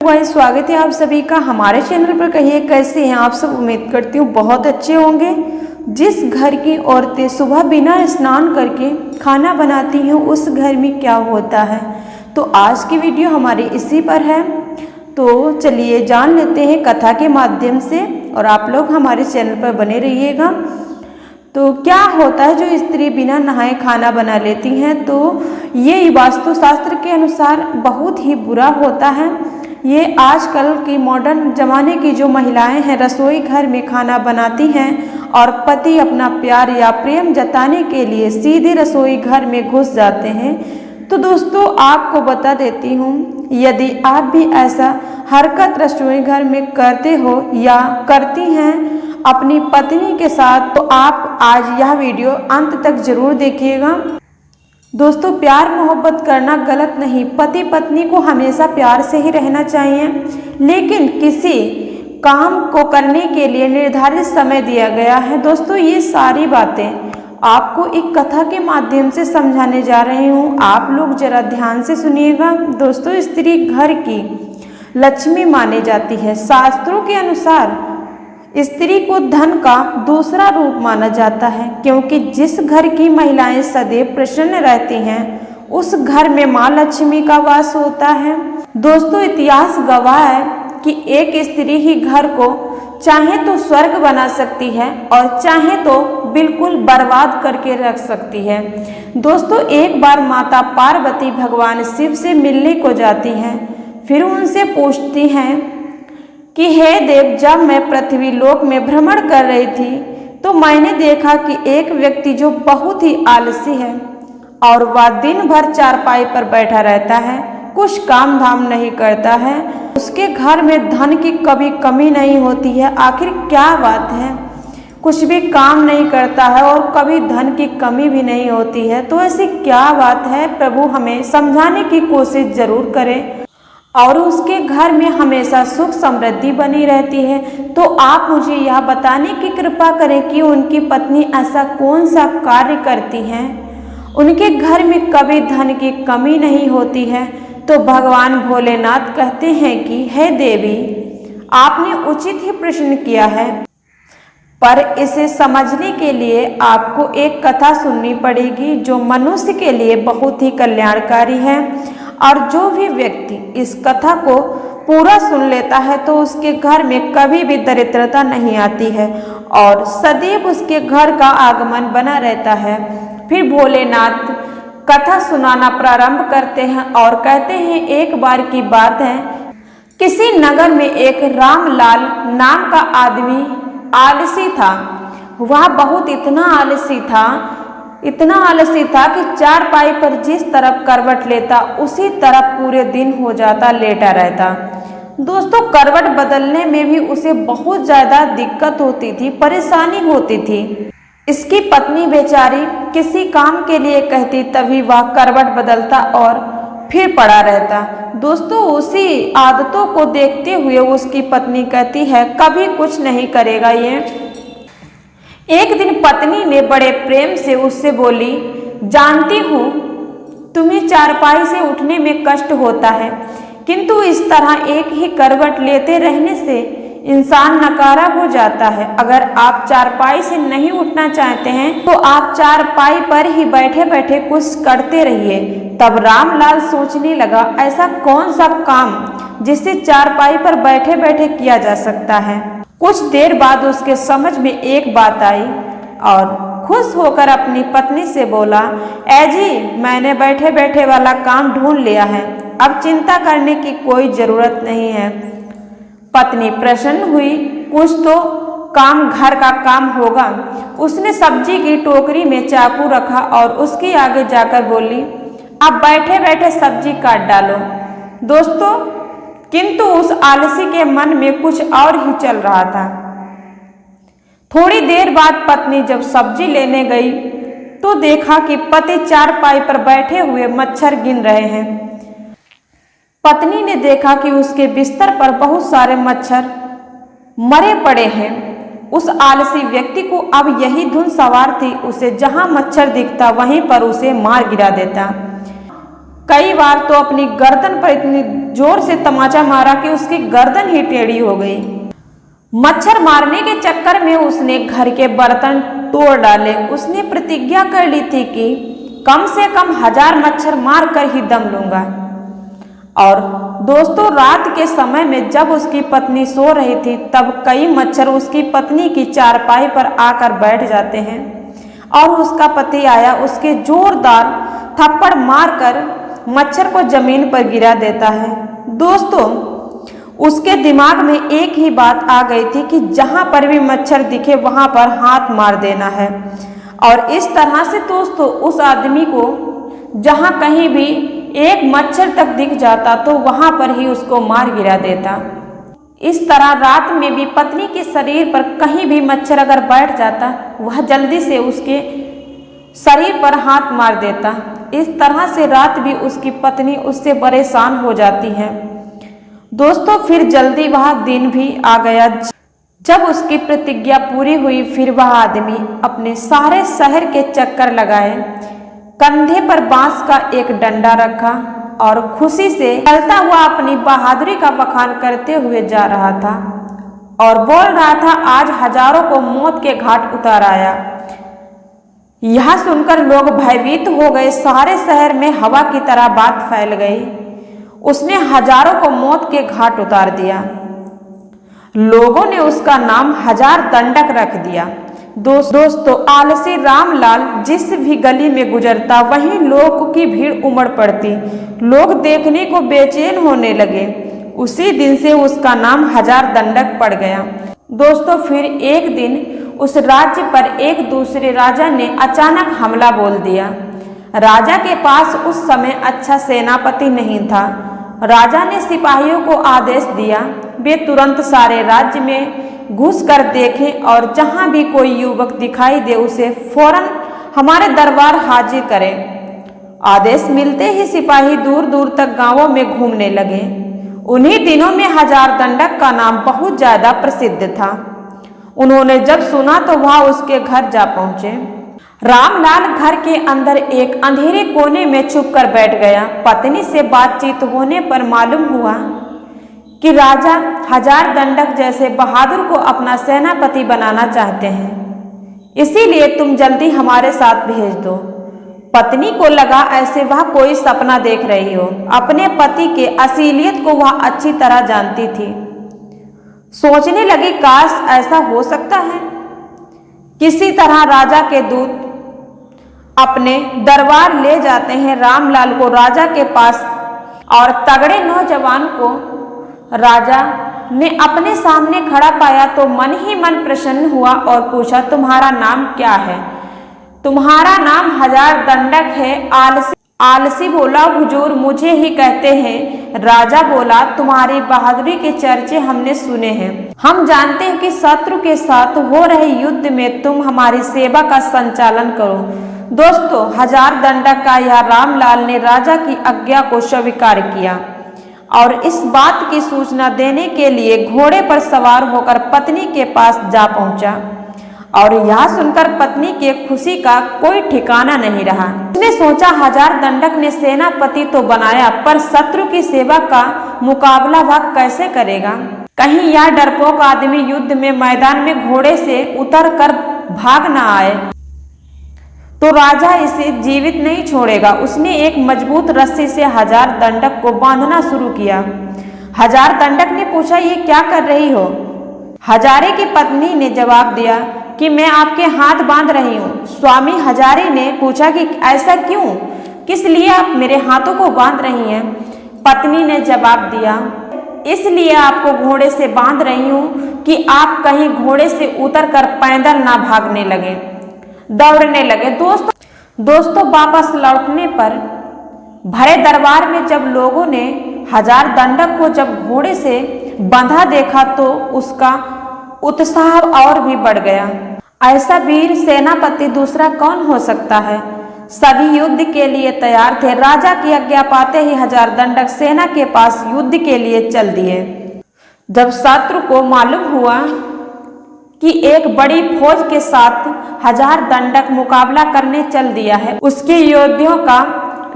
Guys, स्वागत है आप सभी का हमारे चैनल पर। कहिए कैसे हैं आप सब। उम्मीद करती हूँ बहुत अच्छे होंगे। जिस घर की औरतें सुबह बिना स्नान करके खाना बनाती हैं उस घर में क्या होता है, तो आज की वीडियो हमारी इसी पर है। तो चलिए जान लेते हैं कथा के माध्यम से, और आप लोग हमारे चैनल पर बने रहिएगा। तो क्या होता है जो स्त्री बिना नहाए खाना बना लेती हैं, तो ये वास्तुशास्त्र के अनुसार बहुत ही बुरा होता है। ये आजकल की मॉडर्न ज़माने की जो महिलाएं हैं रसोई घर में खाना बनाती हैं और पति अपना प्यार या प्रेम जताने के लिए सीधे रसोई घर में घुस जाते हैं। तो दोस्तों आपको बता देती हूँ, यदि आप भी ऐसा हरकत रसोई घर में करते हो या करती हैं अपनी पत्नी के साथ, तो आप आज यह वीडियो अंत तक जरूर देखिएगा। दोस्तों प्यार मोहब्बत करना गलत नहीं, पति पत्नी को हमेशा प्यार से ही रहना चाहिए, लेकिन किसी काम को करने के लिए निर्धारित समय दिया गया है। दोस्तों ये सारी बातें आपको एक कथा के माध्यम से समझाने जा रही हूँ, आप लोग जरा ध्यान से सुनिएगा। दोस्तों स्त्री घर की लक्ष्मी मानी जाती है। शास्त्रों के अनुसार स्त्री को धन का दूसरा रूप माना जाता है, क्योंकि जिस घर की महिलाएं सदैव प्रसन्न रहती हैं उस घर में मां लक्ष्मी का वास होता है। दोस्तों इतिहास गवाह है कि एक स्त्री ही घर को चाहे तो स्वर्ग बना सकती है और चाहे तो बिल्कुल बर्बाद करके रख सकती है। दोस्तों एक बार माता पार्वती भगवान शिव से मिलने को जाती हैं, फिर उनसे पूछती हैं कि हे देव, जब मैं पृथ्वी लोक में भ्रमण कर रही थी तो मैंने देखा कि एक व्यक्ति जो बहुत ही आलसी है और वह दिन भर चारपाई पर बैठा रहता है, कुछ काम धाम नहीं करता है। उसके घर में धन की कभी कमी नहीं होती है। आखिर क्या बात है, कुछ भी काम नहीं करता है और कभी धन की कमी भी नहीं होती है, तो ऐसी क्या बात है। प्रभु हमें समझाने की कोशिश जरूर करें और उसके घर में हमेशा सुख समृद्धि बनी रहती है। तो आप मुझे यह बताने की कृपा करें कि उनकी पत्नी ऐसा कौन सा कार्य करती हैं उनके घर में कभी धन की कमी नहीं होती है। तो भगवान भोलेनाथ कहते हैं कि हे देवी, आपने उचित ही प्रश्न किया है, पर इसे समझने के लिए आपको एक कथा सुननी पड़ेगी जो मनुष्य के लिए बहुत ही कल्याणकारी है। और जो भी व्यक्ति इस कथा को पूरा सुन लेता है तो उसके घर में कभी भी दरिद्रता नहीं आती है और सदैव उसके घर का आगमन बना रहता है। फिर भोलेनाथ कथा सुनाना प्रारंभ करते हैं और कहते हैं, एक बार की बात है, किसी नगर में एक रामलाल नाम का आदमी आलसी था। वह बहुत इतना आलसी था कि चारपाई पर जिस तरफ करवट लेता उसी तरफ पूरे दिन हो जाता लेटा रहता। दोस्तों करवट बदलने में भी उसे बहुत ज़्यादा दिक्कत होती थी, परेशानी होती थी। इसकी पत्नी बेचारी किसी काम के लिए कहती तभी वह करवट बदलता और फिर पड़ा रहता। दोस्तों उसी आदतों को देखते हुए उसकी पत्नी कहती है कभी कुछ नहीं करेगा ये। एक दिन पत्नी ने बड़े प्रेम से उससे बोली, जानती हूँ तुम्हें चारपाई से उठने में कष्ट होता है, किंतु इस तरह एक ही करवट लेते रहने से इंसान नकारा हो जाता है। अगर आप चारपाई से नहीं उठना चाहते हैं तो आप चारपाई पर ही बैठे बैठे कुछ करते रहिए। तब रामलाल सोचने लगा, ऐसा कौन सा काम जिससे चारपाई पर बैठे बैठे किया जा सकता है। कुछ देर बाद उसके समझ में एक बात आई और खुश होकर अपनी पत्नी से बोला, ऐ जी, मैंने बैठे बैठे वाला काम ढूंढ लिया है, अब चिंता करने की कोई जरूरत नहीं है। पत्नी प्रसन्न हुई, कुछ तो काम घर का काम होगा। उसने सब्जी की टोकरी में चाकू रखा और उसके आगे जाकर बोली, अब बैठे बैठे सब्जी काट डालो। दोस्तों किंतु उस आलसी के मन में कुछ और ही चल रहा था। थोड़ी देर बाद पत्नी जब सब्जी लेने गई तो देखा कि पति चारपाई पर बैठे हुए मच्छर गिन रहे हैं। पत्नी ने देखा कि उसके बिस्तर पर बहुत सारे मच्छर मरे पड़े हैं। उस आलसी व्यक्ति को अब यही धुन सवार थी, उसे जहां मच्छर दिखता वहीं पर उसे मार गिरा देता। कई बार तो अपनी गर्दन पर इतनी जोर से तमाचा मारा कि उसकी गर्दन ही टेढ़ी हो गई। मच्छर मारने के चक्कर में उसने घर के बर्तन तोड़ डाले। उसने प्रतिज्ञा कर ली थी कि कम से कम 1000 मच्छर मार कर ही दम लूंगा। और दोस्तों, रात के समय में जब उसकी पत्नी सो रही थी तब कई मच्छर उसकी पत्नी की चारपाई पर आकर बैठ जाते हैं और उसका पति आया उसके जोरदार थप्पड़ मारकर मच्छर को जमीन पर गिरा देता है। दोस्तों, उसके दिमाग में एक ही बात आ गई थी कि जहां पर भी मच्छर दिखे वहां पर हाथ मार देना है। और इस तरह से दोस्तों, उस आदमी को जहां कहीं भी एक मच्छर तक दिख जाता तो वहां पर ही उसको मार गिरा देता। इस तरह रात में भी पत्नी के शरीर पर कहीं भी मच्छर अगर बैठ जाता वह जल्दी से उसके शरीर पर हाथ मार देता। इस तरह से रात भी उसकी पत्नी उससे परेशान हो जाती है। दोस्तों, फिर जल्दी वह दिन भी आ गया जब उसकी प्रतिज्ञा पूरी हुई। फिर वह आदमी अपने सारे शहर के चक्कर लगाए, कंधे पर बांस का एक डंडा रखा और खुशी से चलता हुआ अपनी बहादुरी का बखान करते हुए जा रहा था और बोल रहा था, आज हजारों को मौत के घाट उतार आया। यह सुनकर लोग भयभीत हो गए। सारे शहर में हवा की तरह बात फैल गई। उसने हजारों को मौत के घाट उतार दिया। लोगों ने उसका नाम 1000 दंडक रख दिया। दोस्तों, आलसी रामलाल जिस भी गली में गुजरता वहीं लोगों की भीड़ उमड़ पड़ती। लोग देखने को बेचैन होने लगे। उसी दिन से उसका नाम 1000 दंडक पड़ गया। दोस्तों, फिर एक दिन उस राज्य पर एक दूसरे राजा ने अचानक हमला बोल दिया। राजा के पास उस समय अच्छा सेनापति नहीं था। राजा ने सिपाहियों को आदेश दिया वे तुरंत सारे राज्य में घुस कर देखें और जहां भी कोई युवक दिखाई दे उसे फौरन हमारे दरबार हाजिर करें। आदेश मिलते ही सिपाही दूर दूर तक गांवों में घूमने लगे। उन्हीं दिनों में 1000 दंडक का नाम बहुत ज्यादा प्रसिद्ध था। उन्होंने जब सुना तो वह उसके घर जा पहुंचे। रामलाल घर के अंदर एक अंधेरे कोने में छुपकर बैठ गया। पत्नी से बातचीत होने पर मालूम हुआ कि राजा 1000 दंडक जैसे बहादुर को अपना सेनापति बनाना चाहते हैं, इसीलिए तुम जल्दी हमारे साथ भेज दो। पत्नी को लगा ऐसे वह कोई सपना देख रही हो। अपने पति के असीलियत को वह अच्छी तरह जानती थी। सोचने लगी, काश ऐसा हो सकता है। किसी तरह राजा के दूत अपने दरबार ले जाते हैं रामलाल को राजा के पास और तगड़े नौजवान को राजा ने अपने सामने खड़ा पाया तो मन ही मन प्रसन्न हुआ और पूछा, तुम्हारा नाम क्या है? तुम्हारा नाम 1000 दंडक है। आलसी बोला, हुजूर मुझे ही कहते हैं। राजा बोला, तुम्हारी बहादुरी के चर्चे हमने सुने हैं। हम जानते हैं कि शत्रु के साथ हो रहे युद्ध में तुम हमारी सेवा का संचालन करो। दोस्तों, 1000 दंडक का यह रामलाल ने राजा की आज्ञा को स्वीकार किया और इस बात की सूचना देने के लिए घोड़े पर सवार होकर पत्नी के पास जा पहुंचा। और यह सुनकर पत्नी के खुशी का कोई ठिकाना नहीं रहा। उसने सोचा, 1000 दंडक ने सेनापति तो बनाया पर शत्रु की सेवा का मुकाबला वह कैसे करेगा? कहीं यह डरपोक आदमी युद्ध में मैदान में घोड़े से उतर कर भाग न आए तो राजा इसे जीवित नहीं छोड़ेगा। उसने एक मजबूत रस्सी से 1000 दंडक को बांधना शुरू किया। 1000 दंडक ने पूछा, ये क्या कर रही हो? हजारे की पत्नी ने जवाब दिया कि मैं आपके हाथ बांध रही हूँ। स्वामी हजारे ने पूछा कि ऐसा क्यों, किस लिए आप मेरे हाथों को बांध रही हैं? पत्नी ने जवाब दिया, इसलिए आपको घोड़े से बांध रही हूँ कि आप कहीं घोड़े से उतरकर पैदल ना भागने लगे, दौड़ने लगे। दोस्तों वापस लौटने पर भरे दरबार में जब लोगों ने 1000 दंडक को जब घोड़े से बंधा देखा तो उसका उत्साह और भी बढ़ गया। ऐसा वीर सेनापति दूसरा कौन हो सकता है? सभी युद्ध के लिए तैयार थे। राजा की आज्ञा पाते ही 1000 दंडक सेना के पास युद्ध के लिए चल दिए। जब शत्रु को मालूम हुआ कि एक बड़ी फौज के साथ 1000 दंडक मुकाबला करने चल दिया है, उसके योद्धाओं का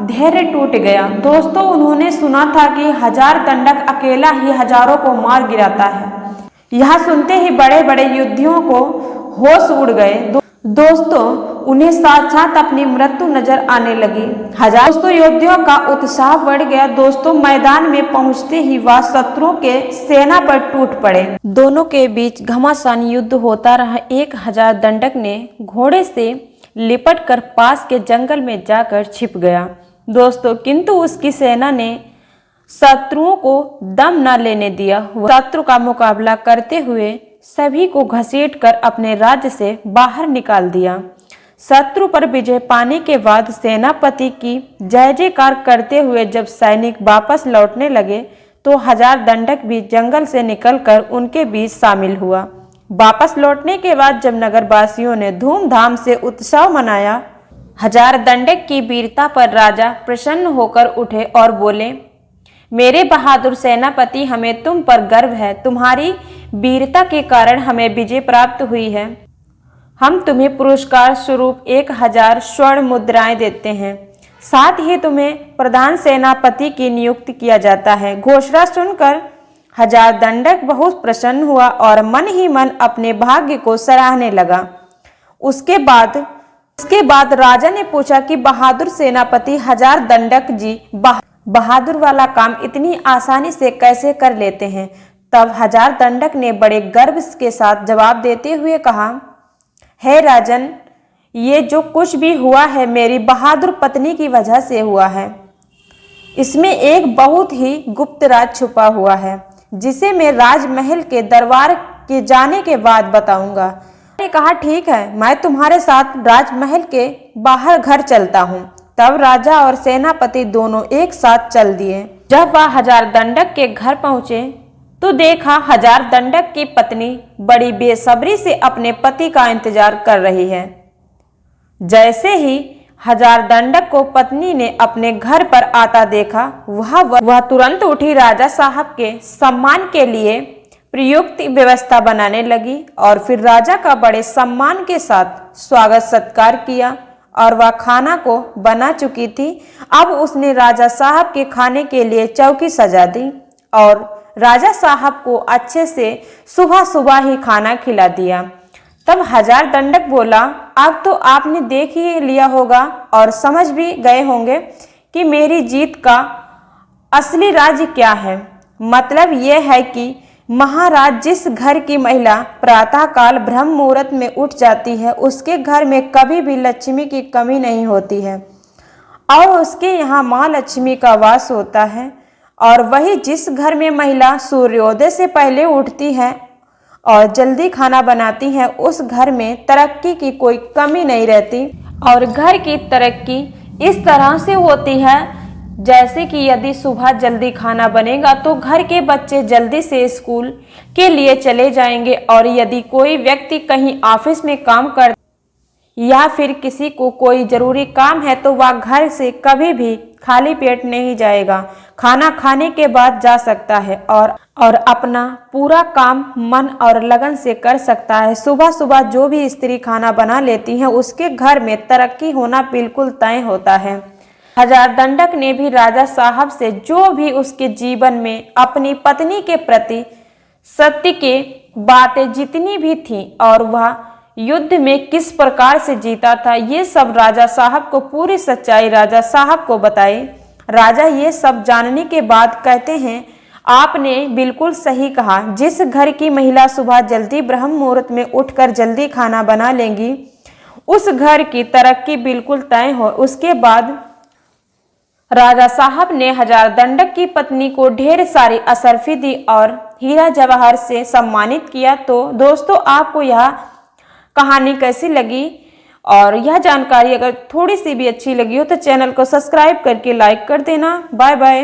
धैर्य टूट गया। दोस्तों, उन्होंने सुना था कि 1000 दंडक अकेला ही हजारों को मार गिराता है। यह सुनते ही बड़े बड़े योद्धाओं को होश उड़ गए। दोस्तों, उन्हें साथ अपनी मृत्यु नजर आने लगी। दोस्तों, योद्धाओं का उत्साह बढ़ गया। दोस्तों, मैदान में पहुंचते ही वह शत्रुओं के सेना पर टूट पड़े। दोनों के बीच घमासान युद्ध होता रहा। 1000 दंडक ने घोड़े से लिपट कर पास के जंगल में जाकर छिप गया। दोस्तों, किंतु उसकी सेना ने शत्रुओं को दम न लेने दिया। शत्रु का मुकाबला करते हुए सभी को घसीटकर अपने राज्य से बाहर निकाल दिया। शत्रु पर विजय पाने के बाद सेनापति की जय जयकार करते हुए जब सैनिक वापस लौटने लगे तो 1000 दंडक भी जंगल से निकलकर उनके बीच शामिल हुआ। वापस लौटने के बाद जब नगरवासियों ने धूमधाम से उत्सव मनाया, 1000 दंडक की वीरता पर राजा प्रसन्न होकर उठे और बोले, मेरे बहादुर सेनापति, हमें तुम पर गर्व है। तुम्हारी वीरता के कारण हमें विजय प्राप्त हुई है। हम तुम्हें पुरस्कार स्वरूप 1000 स्वर्ण मुद्राएं देते हैं। साथ ही तुम्हें प्रधान सेनापति की नियुक्ति किया जाता है। घोषणा सुनकर 1000 दंडक बहुत प्रसन्न हुआ और मन ही मन अपने भाग्य को सराहने लगा। उसके बाद राजा ने पूछा कि बहादुर सेनापति 1000 दंडक जी, बहादुर वाला काम इतनी आसानी से कैसे कर लेते हैं? तब 1000 दंडक ने बड़े गर्व के साथ जवाब देते हुए कहा, हे राजन, ये जो कुछ भी हुआ है मेरी बहादुर पत्नी की वजह से हुआ है। इसमें एक बहुत ही गुप्त राज छुपा हुआ है जिसे मैं राजमहल के दरबार के जाने के बाद बताऊंगा। मैंने कहा, ठीक है, मैं तुम्हारे साथ राजमहल के बाहर घर चलता हूँ। तब राजा और सेनापति दोनों एक साथ चल दिए। जब वह 1000 दंडक के घर पहुंचे तो देखा 1000 दंडक की पत्नी बड़ी बेसब्री से अपने पति का इंतजार कर रही है। जैसे ही 1000 दंडक को पत्नी ने अपने घर पर आता देखा, वह तुरंत उठी राजा साहब के सम्मान के लिए प्रयुक्त व्यवस्था बनाने लगी और फिर राजा का बड़े सम्मान के साथ स्वागत सत्कार किया और वह खाना को बना चुकी थी। अब उसने राजा साहब के खाने के लिए चौकी सजा दी और राजा साहब को अच्छे से सुबह सुबह ही खाना खिला दिया। तब 1000 दंडक बोला, अब तो आपने देख ही लिया होगा और समझ भी गए होंगे कि मेरी जीत का असली राज क्या है। मतलब यह है कि महाराज, जिस घर की महिला प्रातःकाल ब्रह्म मुहूर्त में उठ जाती है उसके घर में कभी भी लक्ष्मी की कमी नहीं होती है और उसके यहाँ माँ लक्ष्मी का वास होता है। और वही जिस घर में महिला सूर्योदय से पहले उठती है और जल्दी खाना बनाती है उस घर में तरक्की की कोई कमी नहीं रहती। और घर की तरक्की इस तरह से होती है जैसे कि यदि सुबह जल्दी खाना बनेगा तो घर के बच्चे जल्दी से स्कूल के लिए चले जाएंगे और यदि कोई व्यक्ति कहीं ऑफिस में काम कर या फिर किसी को कोई जरूरी काम है तो वह घर से कभी भी खाली पेट नहीं जाएगा। खाना खाने के बाद जा सकता है और अपना पूरा काम मन और लगन से कर सकता है। सुबह सुबह जो भी स्त्री खाना बना लेती है उसके घर में तरक्की होना बिल्कुल तय होता है। 1000 दंडक ने भी राजा साहब से जो भी उसके जीवन में अपनी पत्नी के प्रति सत्य के बातें जितनी भी थीं और वह युद्ध में किस प्रकार से जीता था, ये सब राजा साहब को पूरी सच्चाई राजा साहब को बताई। राजा ये सब जानने के बाद कहते हैं, आपने बिल्कुल सही कहा। जिस घर की महिला सुबह जल्दी ब्रह्म मुहूर्त में उठकर जल्दी खाना बना लेंगी उस घर की तरक्की बिल्कुल तय हो। उसके बाद राजा साहब ने 1000 दंडक की पत्नी को ढेर सारी अशर्फी दी और हीरा जवाहर से सम्मानित किया। तो दोस्तों, आपको यह कहानी कैसी लगी और यह जानकारी अगर थोड़ी सी भी अच्छी लगी हो तो चैनल को सब्सक्राइब करके लाइक कर देना। Bye bye.